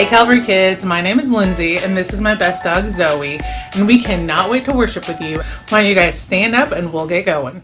Hey Calvary kids, my name is Lindsay and this is my best dog Zoe, and we cannot wait to worship with you. Why don't you guys stand up and we'll get going.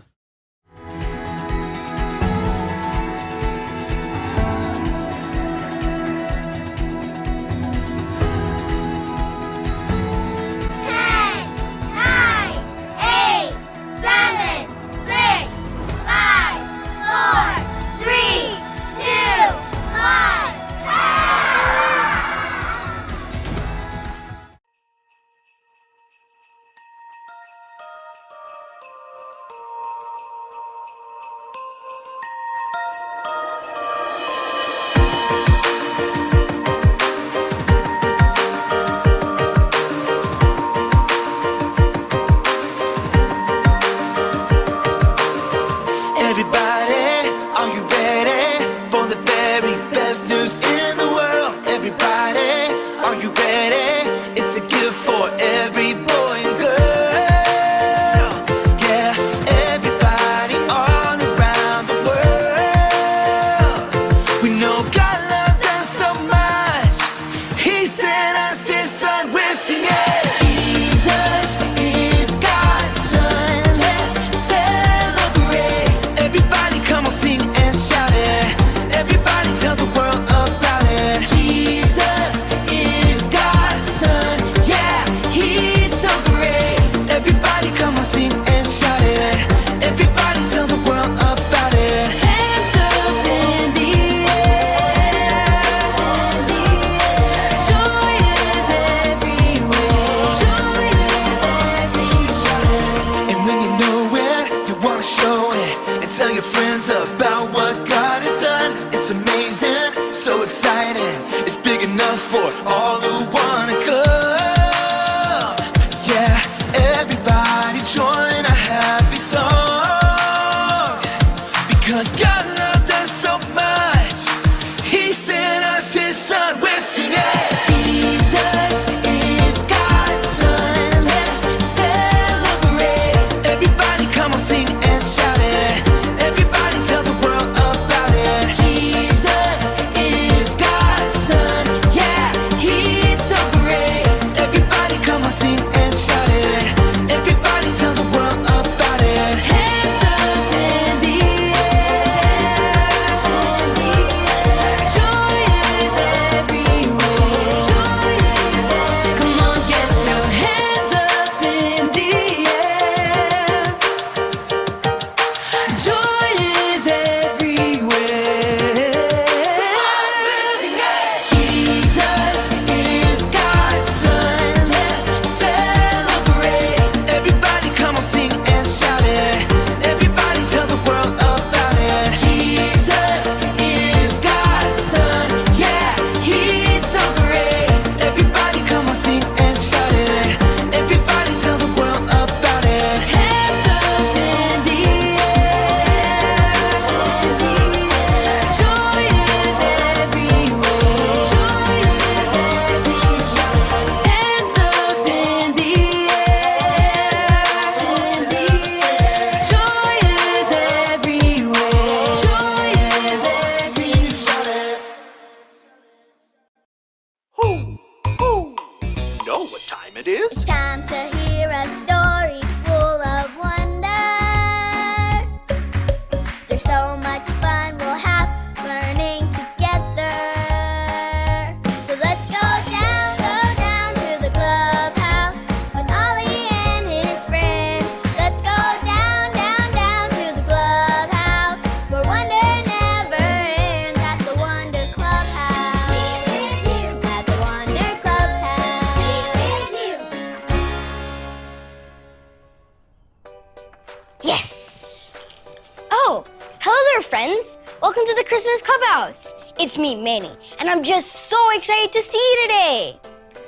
friends! Welcome to the Christmas Clubhouse! It's me, Manny, and I'm just so excited to see you today!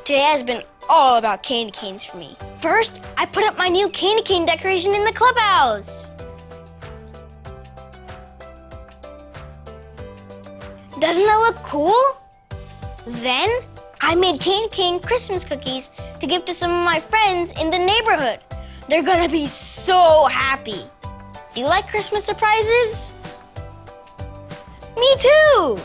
Today has been all about candy canes for me. First, I put up my new candy cane decoration in the clubhouse. Doesn't that look cool? Then, I made candy cane Christmas cookies to give to some of my friends in the neighborhood. They're gonna be so happy. Do you like Christmas surprises? Me too!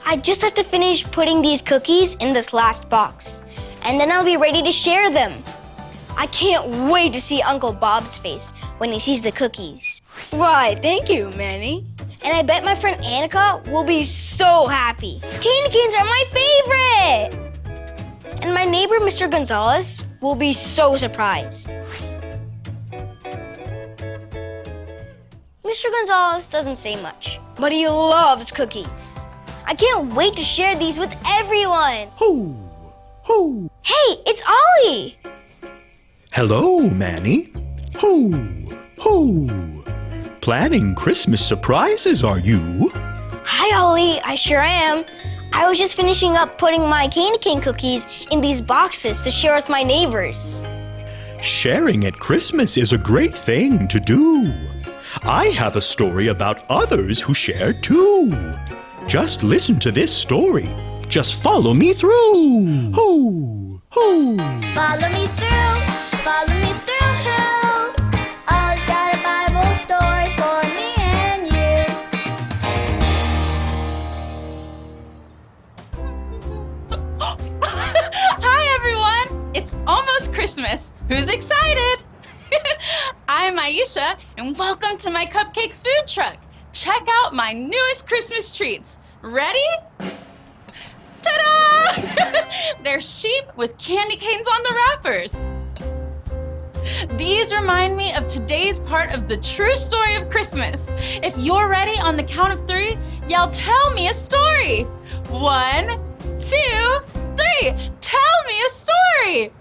I just have to finish putting these cookies in this last box, and then I'll be ready to share them. I can't wait to see Uncle Bob's face when he sees the cookies. Why, thank you, Manny. And I bet my friend Annika will be so happy. Candy canes are my favorite! And my neighbor, Mr. Gonzalez, will be so surprised. Mr. Gonzalez doesn't say much, but he loves cookies. I can't wait to share these with everyone. Ho! Ho! Hey, it's Ollie! Hello, Manny. Ho! Ho! Planning Christmas surprises, are you? Hi, Ollie. I sure am. I was just finishing up putting my candy cane cookies in these boxes to share with my neighbors. Sharing at Christmas is a great thing to do. I have a story about others who share too. Just listen to this story. Just follow me through. Ho! Ho! Follow me through, follow me through, who? Ollie's got a Bible story for me and you. Hi everyone! It's almost Christmas. Who's excited? I'm Aisha and welcome to my cupcake food truck. Check out my newest Christmas treats. Ready? Ta-da! They're sheep with candy canes on the wrappers. These remind me of today's part of the true story of Christmas. If you're ready on the count of 3, yell, "Tell me a story." 1, 2, 3. Tell me a story.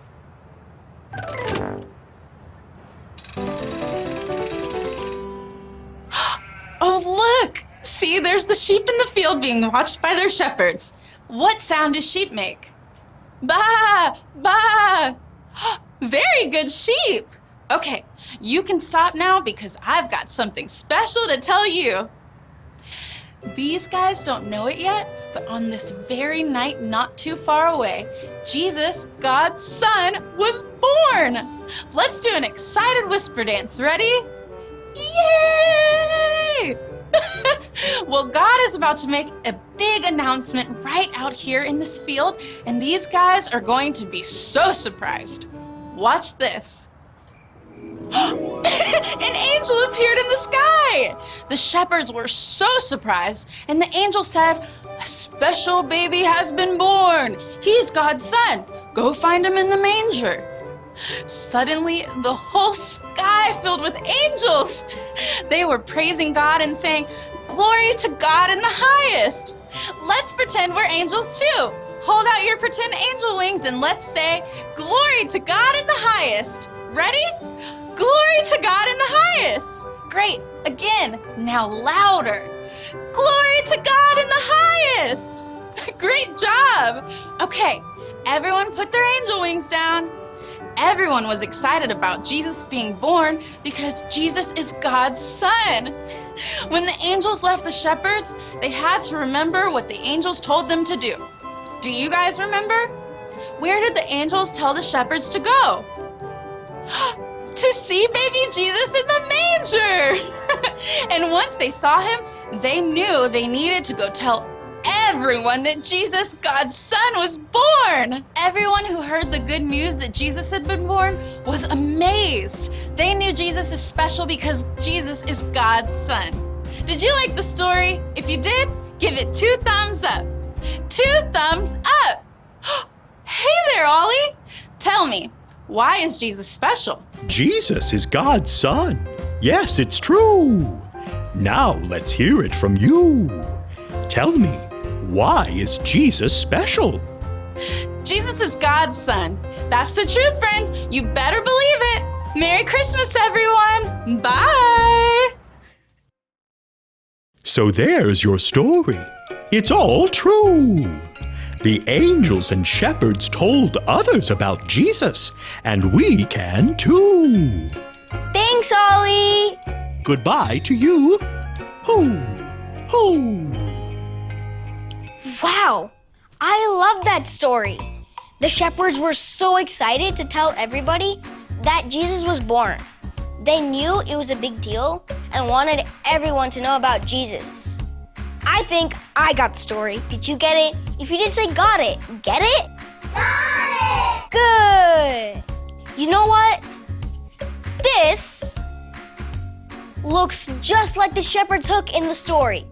Oh, look! See, there's the sheep in the field being watched by their shepherds. What sound do sheep make? Baa! Baa! Very good, sheep! Okay, you can stop now because I've got something special to tell you. These guys don't know it yet, but on this very night not too far away, Jesus, God's Son, was born! Let's do an excited whisper dance. Ready? Yay! Well, God is about to make a big announcement right out here in this field, and these guys are going to be so surprised. Watch this. An angel appeared in the sky! The shepherds were so surprised, and the angel said, "A special baby has been born. He's God's Son. Go find him in the manger." Suddenly, the whole sky filled with angels. They were praising God and saying, "Glory to God in the highest." Let's pretend we're angels too. Hold out your pretend angel wings and let's say, "Glory to God in the highest." Ready? Glory to God in the highest. Great. Again. Now louder. Glory to God in the highest. Great job. Okay. Everyone put their angel wings down. Everyone was excited about Jesus being born because Jesus is God's Son. When the angels left the shepherds, they had to remember what the angels told them to do. Do you guys remember? Where did the angels tell the shepherds to go? To see baby Jesus in the manger! And once they saw him, they knew they needed to go tell everyone that Jesus, God's Son, was born. Everyone who heard the good news that Jesus had been born was amazed. They knew Jesus is special because Jesus is God's Son. Did you like the story? If you did, give it 2 thumbs up. 2 thumbs up. Hey there, Ollie. Tell me, why is Jesus special? Jesus is God's Son. Yes, it's true. Now let's hear it from you. Tell me, why is Jesus special? Jesus is God's Son. That's the truth, friends. You better believe it. Merry Christmas, everyone. Bye. So there's your story. It's all true. The angels and shepherds told others about Jesus, and we can too. Thanks, Ollie! Goodbye to you. Ho! Ho! Wow, I love that story. The shepherds were so excited to tell everybody that Jesus was born. They knew it was a big deal and wanted everyone to know about Jesus. I think I got the story. Did you get it? If you did say got it, get it? Got it! Good. You know what? This looks just like the shepherd's hook in the story.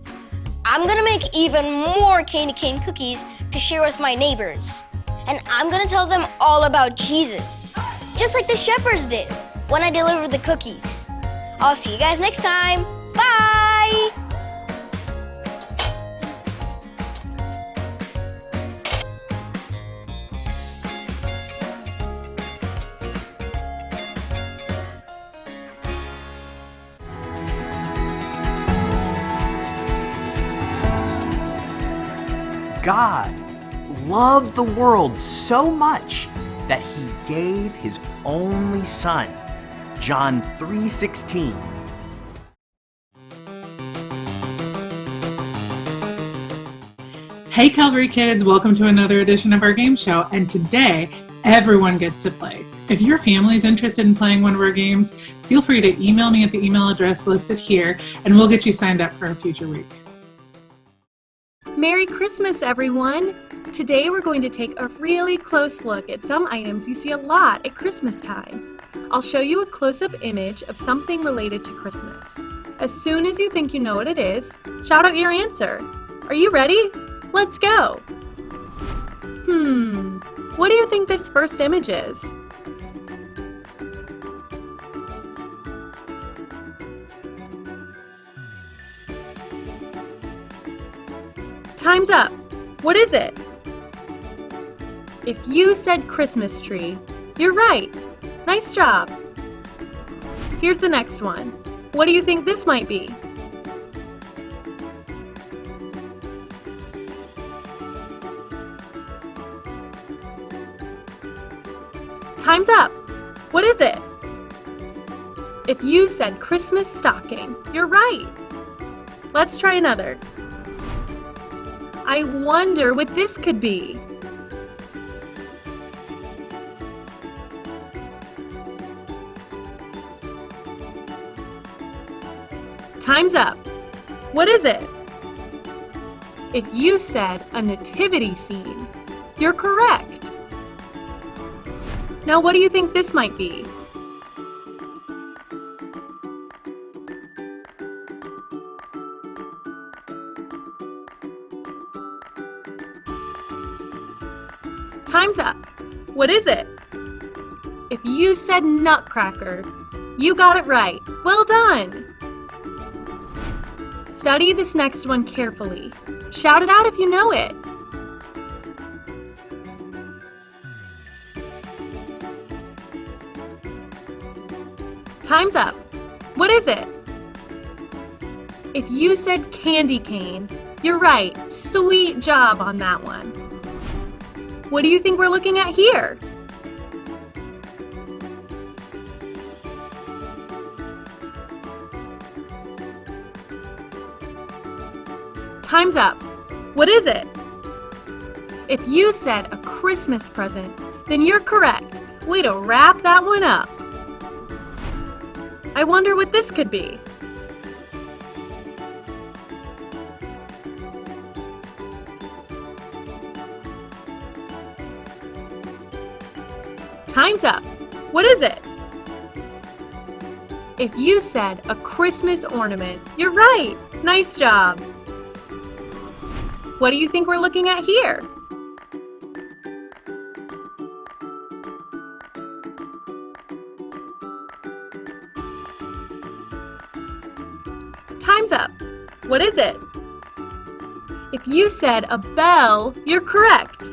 I'm gonna make even more candy cane cookies to share with my neighbors. And I'm gonna tell them all about Jesus, just like the shepherds did when I delivered the cookies. I'll see you guys next time. Bye! God loved the world so much that he gave his only son. John 3:16. Hey Calvary kids, welcome to another edition of our game show, and today everyone gets to play. If your family is interested in playing one of our games, feel free to email me at the email address listed here and we'll get you signed up for a future week. Merry Christmas, everyone! Today we're going to take a really close look at some items you see a lot at Christmas time. I'll show you a close-up image of something related to Christmas. As soon as you think you know what it is, shout out your answer. Are you ready? Let's go! What do you think this first image is? Time's up. What is it? If you said Christmas tree, you're right. Nice job. Here's the next one. What do you think this might be? Time's up. What is it? If you said Christmas stocking, you're right. Let's try another. I wonder what this could be. Time's up. What is it? If you said a nativity scene, you're correct. Now what do you think this might be? Time's up. What is it? If you said nutcracker, you got it right. Well done! Study this next one carefully. Shout it out if you know it. Time's up. What is it? If you said candy cane, you're right. Sweet job on that one. What do you think we're looking at here? Time's up. What is it? If you said a Christmas present, then you're correct. Way to wrap that one up. I wonder what this could be. Time's up. What is it? If you said a Christmas ornament, you're right. Nice job. What do you think we're looking at here? Time's up. What is it? If you said a bell, you're correct.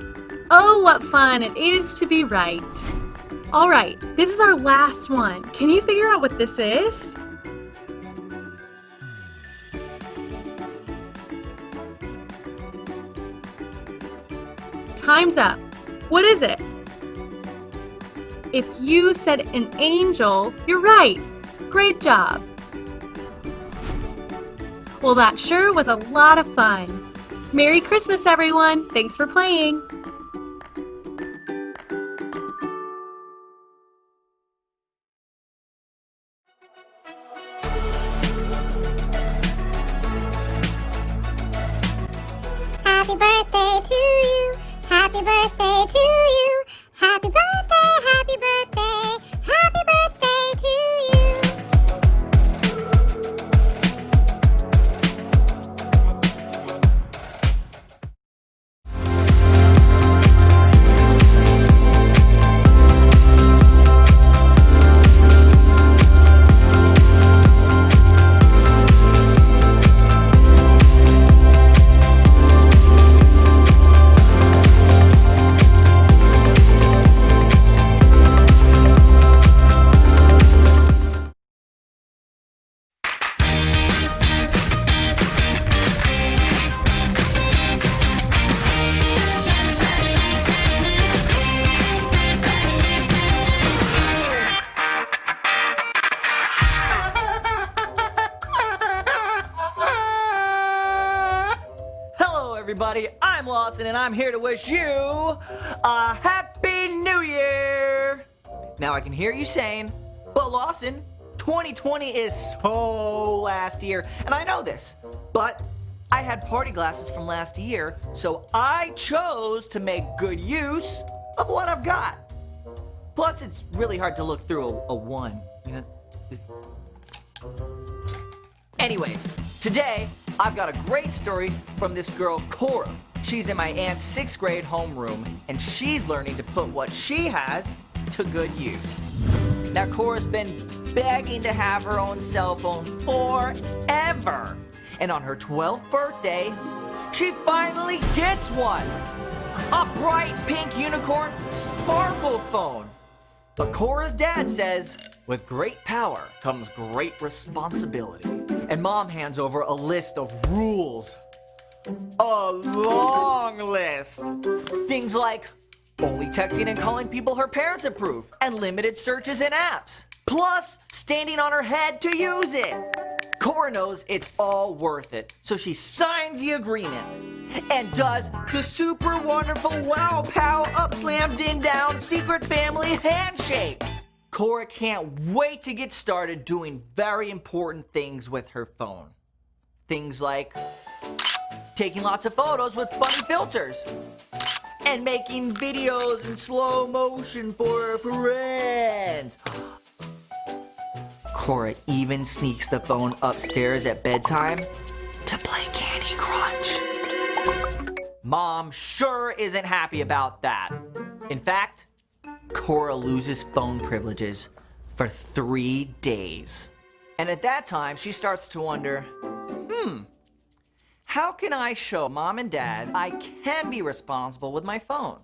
Oh, what fun it is to be right. All right, this is our last one. Can you figure out what this is? Time's up. What is it? If you said an angel, you're right. Great job. Well, that sure was a lot of fun. Merry Christmas, everyone. Thanks for playing. Happy birthday to you. Happy birthday to you. Happy birthday, happy birthday, happy birthday to you. Hello, everybody. I'm Lawson, and I'm here to wish you a Happy New Year. Now, I can hear you saying, but Lawson, 2020 is so last year, and I know this, but I had party glasses from last year, so I chose to make good use of what I've got. Plus, it's really hard to look through a one, you know? Anyways, today I've got a great story from this girl, Cora. She's in my aunt's 6th grade homeroom, and she's learning to put what she has to good use. Now, Cora's been begging to have her own cell phone forever. And on her 12th birthday, she finally gets one. A bright pink unicorn sparkle phone. But Cora's dad says, with great power comes great responsibility. And Mom hands over a list of rules. A long list. Things like only texting and calling people her parents approve, and limited searches in apps. Plus, standing on her head to use it. Cora knows it's all worth it, so she signs the agreement and does the super wonderful wow pow up slam din down secret family handshake. Cora can't wait to get started doing very important things with her phone. Things like taking lots of photos with funny filters and making videos in slow motion for her friends. Cora even sneaks the phone upstairs at bedtime to play Candy Crush. Mom sure isn't happy about that. In fact, Cora loses phone privileges for 3 days. And at that time, she starts to wonder, how can I show Mom and Dad I can be responsible with my phone?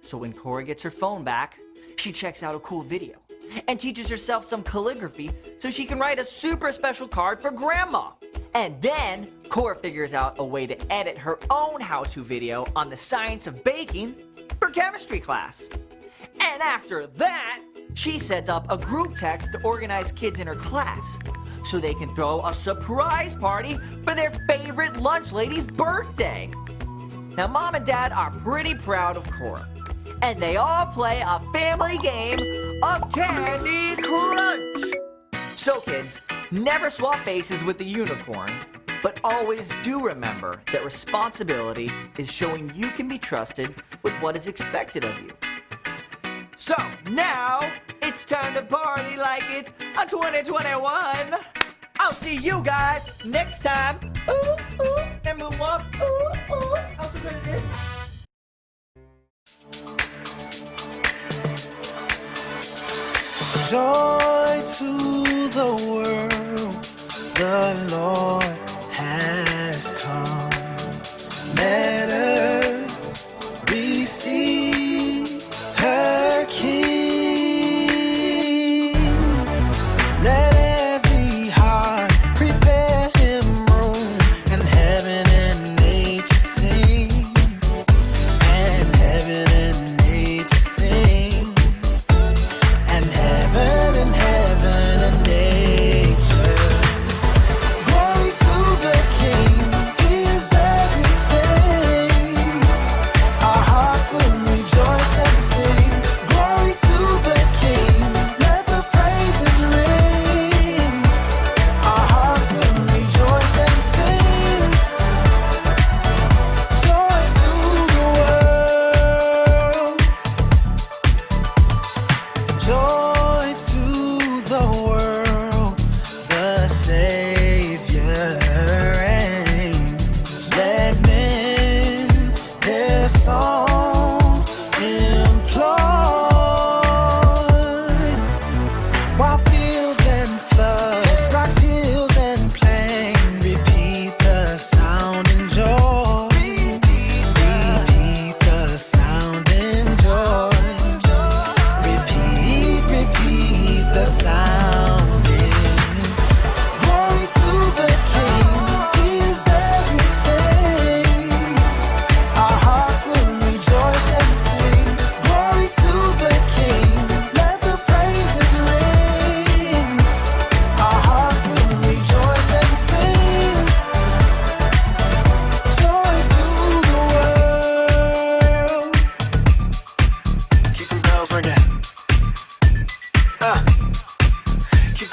So when Cora gets her phone back, she checks out a cool video and teaches herself some calligraphy so she can write a super special card for Grandma. And then Cora figures out a way to edit her own how-to video on the science of baking for chemistry class. And after that, she sets up a group text to organize kids in her class so they can throw a surprise party for their favorite lunch lady's birthday. Now, Mom and Dad are pretty proud of Cora, and they all play a family game of Candy Crunch. So kids, never swap faces with the unicorn, but always do remember that responsibility is showing you can be trusted with what is expected of you. So now it's time to party like it's a 2021. I'll see you guys next time. Ooh, ooh, and move up. Ooh, ooh. How so good it is. Joy to the world, the Lord has come. Let earth receive her King. Let every heart prepare him room, and heaven and nature sing, and heaven and nature sing, and heaven and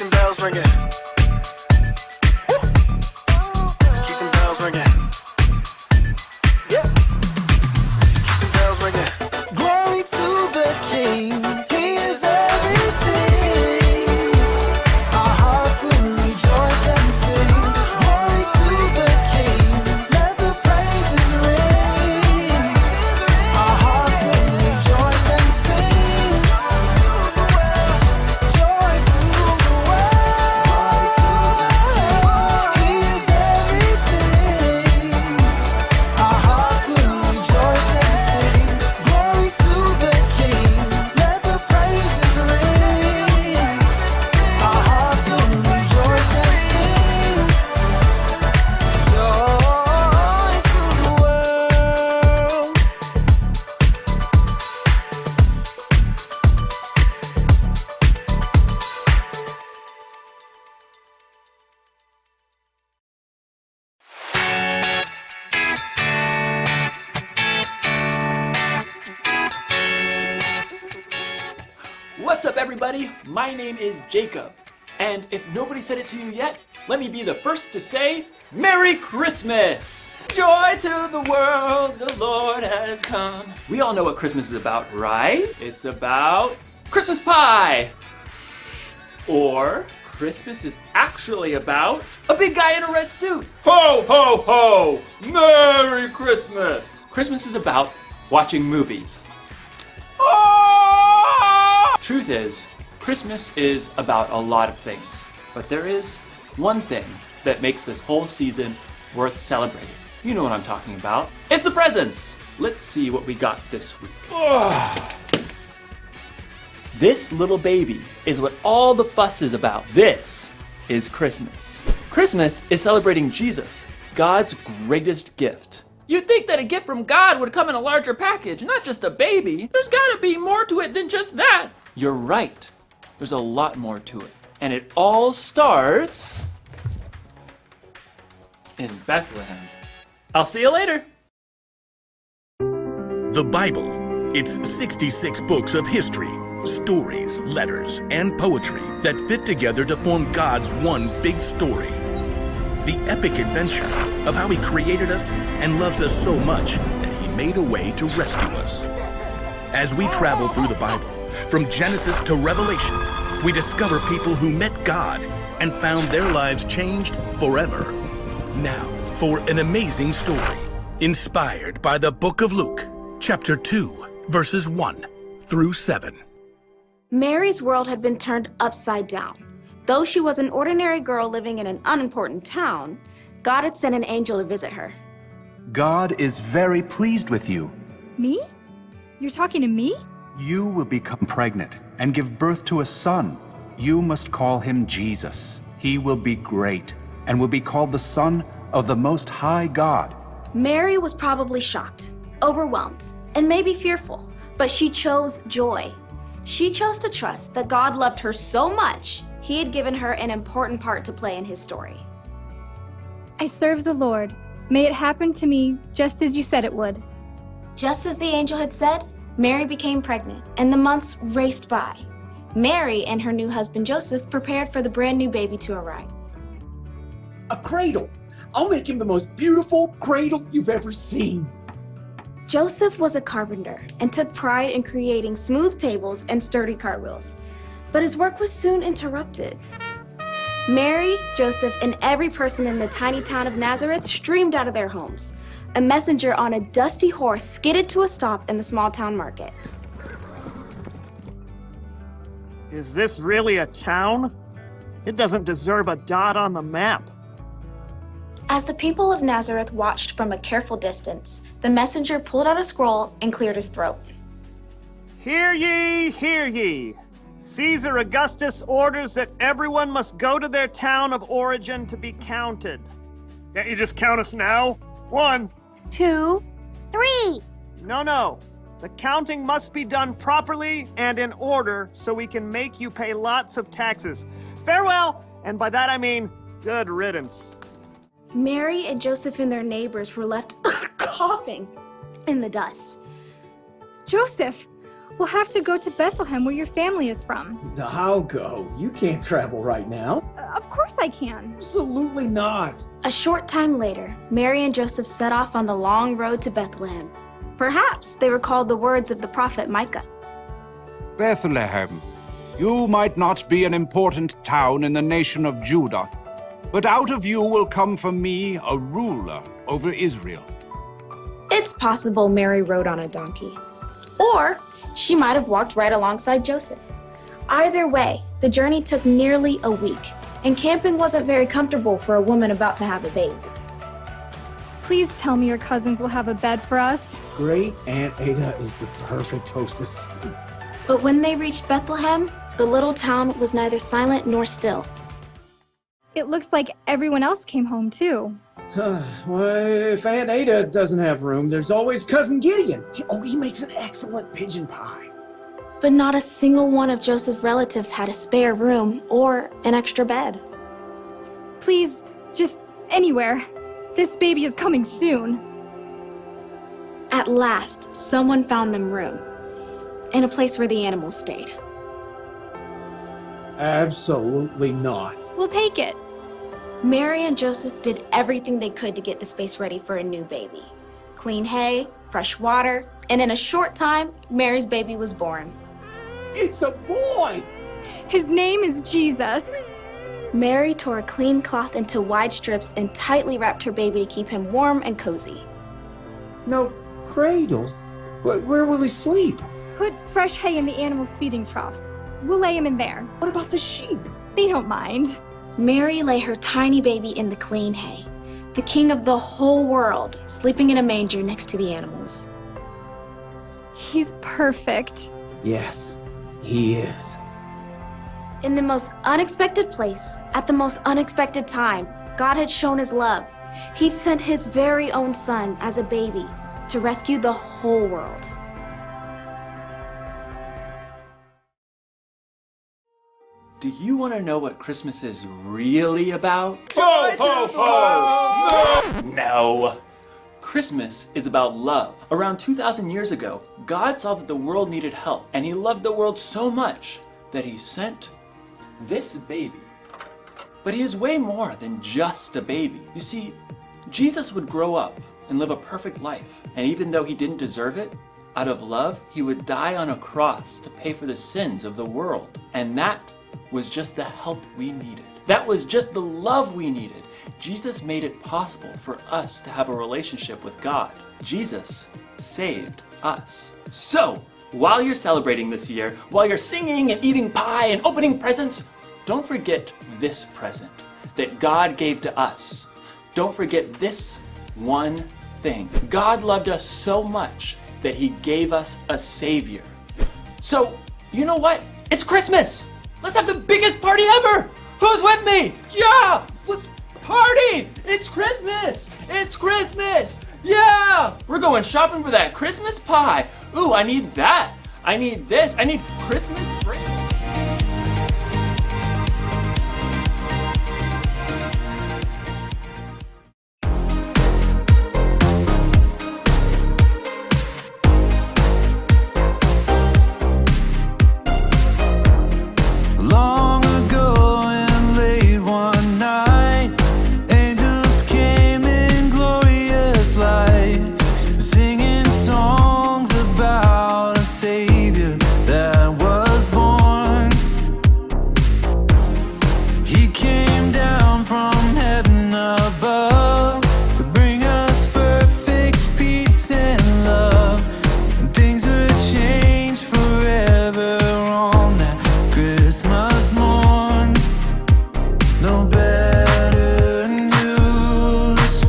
them bells ringing. Keep them bells ringing. Yeah. Keep them bells ringing. Glory to the King. He is everything. Our hearts will rejoice and sing. Glory to the King. Let the praises ring. Our hearts will rejoice and sing. Joy to the world. He is everything. Our hearts will rejoice and sing. Glory to the King. Let the praises ring. Our hearts will rejoice and sing. Joy to the world. What's up, everybody? My name is Jacob. And if nobody said it to you yet, let me be the first to say Merry Christmas! Joy to the world, the Lord has come. We all know what Christmas is about, right? It's about Christmas pie. Or Christmas is actually about a big guy in a red suit. Ho, ho, ho! Merry Christmas! Christmas is about watching movies. Truth is, Christmas is about a lot of things, but there is one thing that makes this whole season worth celebrating. You know what I'm talking about. It's the presents! Let's see what we got this week. This little baby is what all the fuss is about. This is Christmas. Christmas is celebrating Jesus, God's greatest gift. You'd think that a gift from God would come in a larger package, not just a baby. There's gotta be more to it than just that. You're right. There's a lot more to it. And it all starts in Bethlehem. I'll see you later. The Bible. It's 66 books of history, stories, letters, and poetry that fit together to form God's one big story. The epic adventure of how He created us and loves us so much that He made a way to rescue us. As we travel through the Bible, from Genesis to Revelation, we discover people who met God and found their lives changed forever. Now, for an amazing story, inspired by the book of Luke, chapter 2, verses 1 through 7. Mary's world had been turned upside down. Though she was an ordinary girl living in an unimportant town, God had sent an angel to visit her. God is very pleased with you. Me? You're talking to me? You will become pregnant and give birth to a son. You must call him Jesus. He will be great and will be called the Son of the Most High God. Mary was probably shocked, overwhelmed, and maybe fearful, but she chose joy. She chose to trust that God loved her so much, He had given her an important part to play in His story. I serve the Lord. May it happen to me just as you said it would. Just as the angel had said, Mary became pregnant, and the months raced by. Mary and her new husband Joseph prepared for the brand new baby to arrive. A cradle! I'll make him the most beautiful cradle you've ever seen. Joseph was a carpenter and took pride in creating smooth tables and sturdy cartwheels. But his work was soon interrupted. Mary, Joseph, and every person in the tiny town of Nazareth streamed out of their homes. A messenger on a dusty horse skidded to a stop in the small town market. Is this really a town? It doesn't deserve a dot on the map. As the people of Nazareth watched from a careful distance, the messenger pulled out a scroll and cleared his throat. Hear ye, hear ye. Caesar Augustus orders that everyone must go to their town of origin to be counted. Can't you just count us now? 1, 2, 3. No. The counting must be done properly and in order so we can make you pay lots of taxes. Farewell, and by that I mean good riddance. Mary and Joseph and their neighbors were left coughing in the dust. Joseph, We'll have to go to Bethlehem where your family is from. I'll go. You can't travel right now. Of course I can. Absolutely not. A short time later, Mary and Joseph set off on the long road to Bethlehem. Perhaps they recalled the words of the prophet Micah. Bethlehem, you might not be an important town in the nation of Judah, but out of you will come for me a ruler over Israel. It's possible Mary rode on a donkey. Or she might have walked right alongside Joseph. Either way, the journey took nearly a week, and camping wasn't very comfortable for a woman about to have a baby. Please tell me your cousins will have a bed for us. Great Aunt Ada is the perfect hostess. But when they reached Bethlehem, the little town was neither silent nor still. It looks like everyone else came home too. Well, if Aunt Ada doesn't have room, there's always Cousin Gideon. He makes an excellent pigeon pie. But not a single one of Joseph's relatives had a spare room or an extra bed. Please, just anywhere. This baby is coming soon. At last, someone found them room, in a place where the animals stayed. Absolutely not. We'll take it. Mary and Joseph did everything they could to get the space ready for a new baby. Clean hay, fresh water, and in a short time, Mary's baby was born. It's a boy! His name is Jesus. Mary tore a clean cloth into wide strips and tightly wrapped her baby to keep him warm and cozy. No cradle? Where will he sleep? Put fresh hay in the animal's feeding trough. We'll lay him in there. What about the sheep? They don't mind. Mary lay her tiny baby in the clean hay, the king of the whole world, sleeping in a manger next to the animals. He's perfect. Yes, he is. In the most unexpected place, at the most unexpected time, God had shown his love. He sent his very own son as a baby to rescue the whole world. Do you want to know what Christmas is really about? Ho, ho, ho! No! Christmas is about love. Around 2,000 years ago, God saw that the world needed help, and he loved the world so much that he sent this baby. But he is way more than just a baby. You see, Jesus would grow up and live a perfect life, and even though he didn't deserve it, out of love, he would die on a cross to pay for the sins of the world. And that was just the help we needed. That was just the love we needed. Jesus made it possible for us to have a relationship with God. Jesus saved us. So, while you're celebrating this year, while you're singing and eating pie and opening presents, don't forget this present that God gave to us. Don't forget this one thing. God loved us so much that he gave us a Savior. So, you know what? It's Christmas! Let's have the biggest party ever! Who's with me? Yeah! Let's party! It's Christmas! It's Christmas! Yeah! We're going shopping for that Christmas pie. Ooh, I need that. I need this. I need Christmas bread. Long ago and late one night, angels came in glorious light, singing songs about a Savior that was born. He came down from heaven above to bring us perfect peace and love, and things would change forever on that Christmas morn. No better news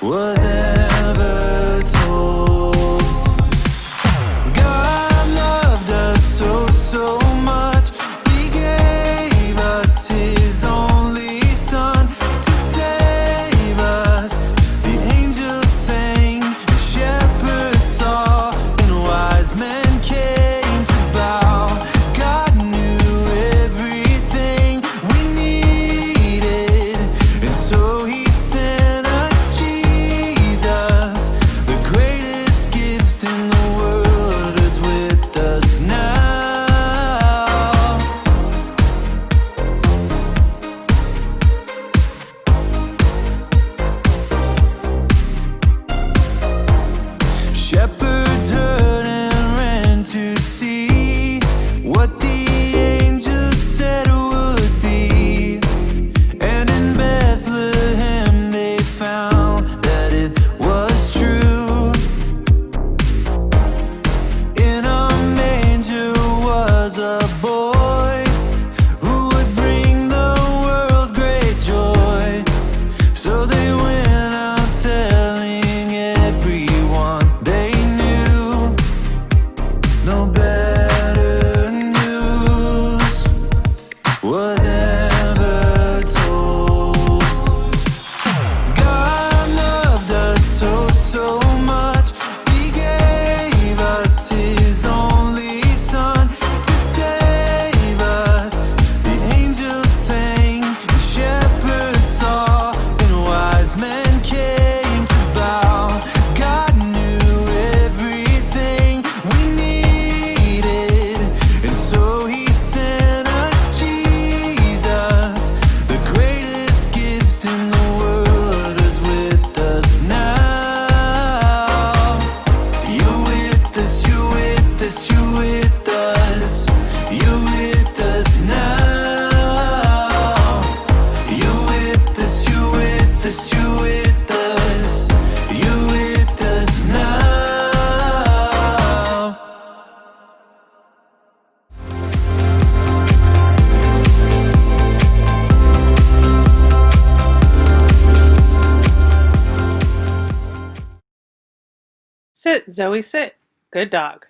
was ever told. God loved us so, so much. He gave us his only son to save us. The angels sang, the shepherds saw, and wise men came to bow. God knew everything we needed Sit, Zoe, sit. Good dog.